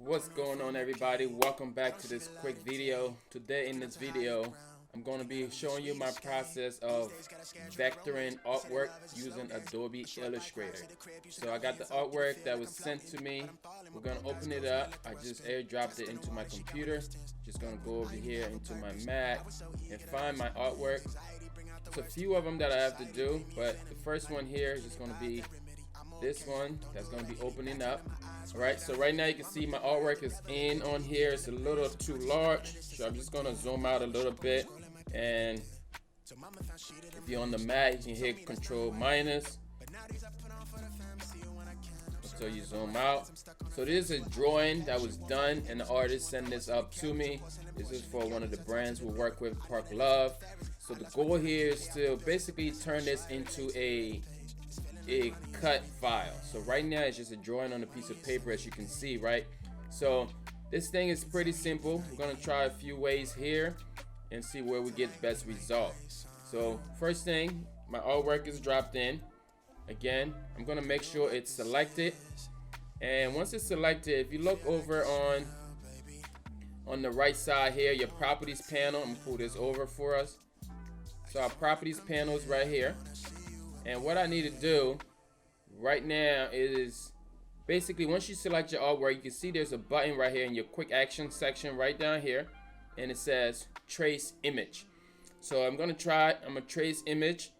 What's going on, everybody? Welcome back to this quick video. Today in this video I'm going to be showing you my process of vectoring artwork using Adobe Illustrator. So I got the artwork that was sent to me. We're going to open it up. I just airdropped it into my computer. Just going to go over here into my Mac and find my artwork. It's a few of them that I have to do, but the first one here is just going to be this one that's going to be opening up. Alright, so right now you can see my artwork is in on here. It's a little too large, so I'm just going to zoom out a little bit. And if you're on the Mac, you can hit Control minus until you zoom out. So this is a drawing that was done and the artist sent this up to me. This is for one of the brands we work with, Park Love. So the goal here is to basically turn this into a cut file. So right now it's just a drawing on a piece of paper, as you can see, right? So this thing is pretty simple. We're gonna try a few ways here and see where we get the best result. So first thing, my artwork is dropped in. Again, I'm gonna make sure it's selected, and once it's selected, if you look over on the right side here, your properties panel, I'm gonna pull this over for us. So our properties panel is right here. And what I need to do right now is basically, once you select your artwork, you can see there's a button right here in your quick action section right down here, and it says trace image. So I'm gonna trace image,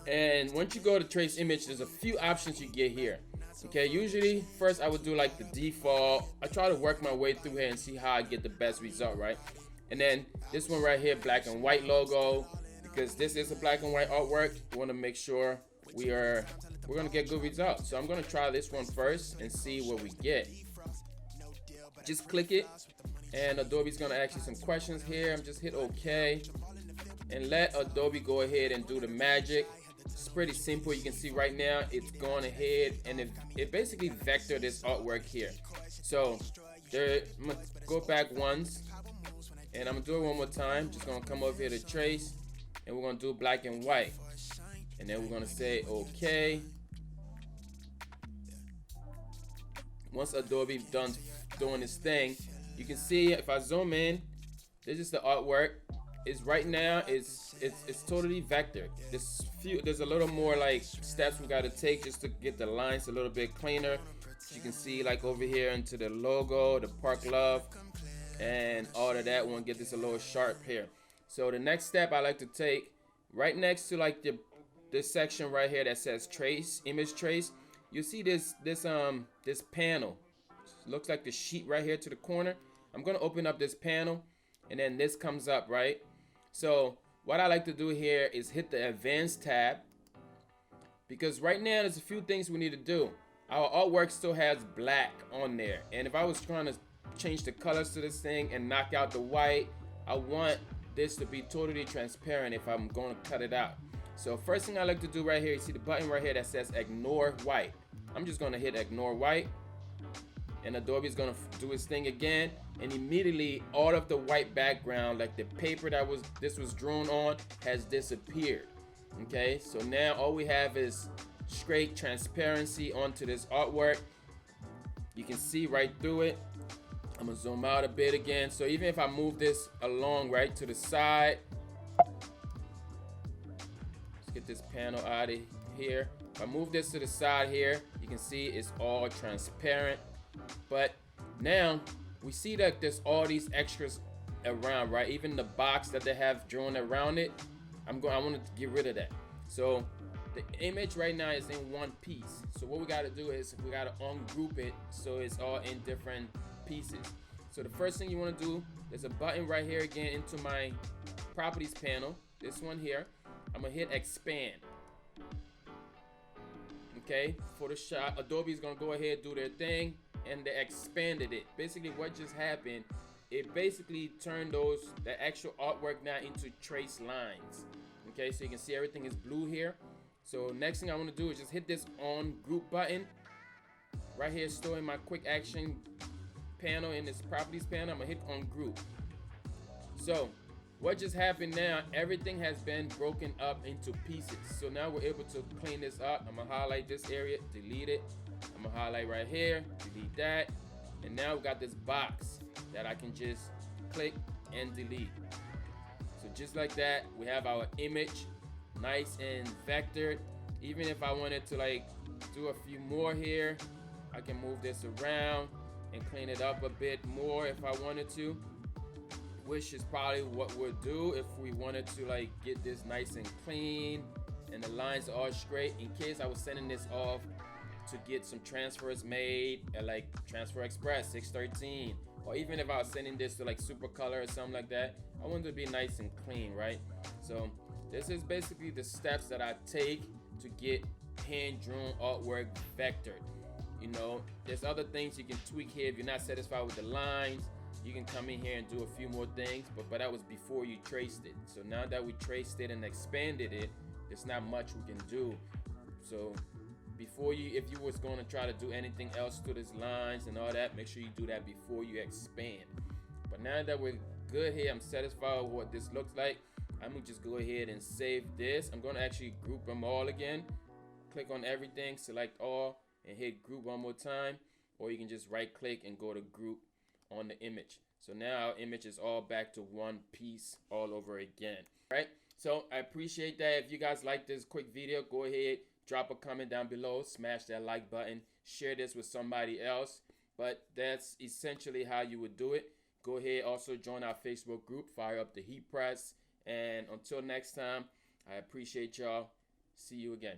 and once you go to trace image, there's a few options you get here. Okay, usually first I would do like the default. I try to work my way through here and see how I get the best result, right? And then this one right here, black and white logo. Because this is a black and white artwork, we want to make sure we're gonna get good results. So I'm gonna try this one first and see what we get. Just click it, and Adobe's gonna ask you some questions here. I'm just hit OK and let Adobe go ahead and do the magic. It's pretty simple. You can see right now it's going ahead and it basically vectored this artwork here. So I'm gonna go back once, and I'm gonna do it one more time. Just gonna come over here to trace, and we're gonna do black and white, and then we're gonna say okay. Once Adobe done doing this thing, you can see if I zoom in, this is the artwork. Is right now it's totally vectored. There's a little more like steps we gotta take just to get the lines a little bit cleaner. You can see like over here into the logo, the Park Love, and all of that. We want to get this a little sharp here. So the next step I like to take, right next to like this section right here that says trace, image trace, you see this panel. Looks like the sheet right here to the corner. I'm gonna open up this panel, and then this comes up, right? So what I like to do here is hit the advanced tab, because right now there's a few things we need to do. Our artwork still has black on there, and if I was trying to change the colors to this thing and knock out the white, I want this to be totally transparent if I'm going to cut it out. So first thing I like to do right here, you see the button right here that says ignore white. I'm just going to hit ignore white, and Adobe is going to do its thing again, and immediately all of the white background, like the paper that this was drawn on, has disappeared. Okay, so now all we have is straight transparency onto this artwork. You can see right through it. I'm gonna zoom out a bit again. So even if I move this along right to the side, let's get this panel out of here. If I move this to the side here, you can see it's all transparent. But now we see that there's all these extras around, right? Even the box that they have drawn around it, I want to get rid of that. So the image right now is in one piece. So what we got to do is we got to ungroup it so it's all in different pieces. So the first thing you want to do, there's a button right here again into my properties panel, this one here. I'm gonna hit expand. Okay, Photoshop, Adobe is gonna go ahead do their thing, and they expanded it. Basically what just happened, it basically turned the actual artwork now into trace lines. Okay, so you can see everything is blue here. So next thing I want to do is just hit this on group button right here, storing my quick action panel in this properties panel. I'm gonna hit on group. So what just happened now, everything has been broken up into pieces. So now we're able to clean this up. I'm gonna highlight this area, delete it. I'm gonna highlight right here, delete that, And now we got this box that I can just click and delete. So just like that, we have our image nice and vectored. Even if I wanted to like do a few more here, I can move this around and clean it up a bit more if I wanted to, which is probably what we'll do if we wanted to like get this nice and clean and the lines are all straight, in case I was sending this off to get some transfers made at like Transfer Express 613, or even if I was sending this to like Super Color or something like that, I want it to be nice and clean, right? So this is basically the steps that I take to get hand-drawn artwork vectored. You know, there's other things you can tweak here. If you're not satisfied with the lines, you can come in here and do a few more things, but that was before you traced it. So now that we traced it and expanded it, there's not much we can do. So before you, if you was going to try to do anything else to these lines and all that, make sure you do that before you expand. But now that we're good here, I'm satisfied with what this looks like. I'm gonna just go ahead and save this. I'm gonna actually group them all again. Click on everything, select all, and hit group one more time, or you can just right click and go to group on the image. So now our image is all back to one piece all over again, right? So I appreciate that. If you guys like this quick video, go ahead, drop a comment down below, smash that like button, share this with somebody else. But that's essentially how you would do it. Go ahead, also join our Facebook group, Fire Up the Heat Press. And until next time, I appreciate y'all. See you again.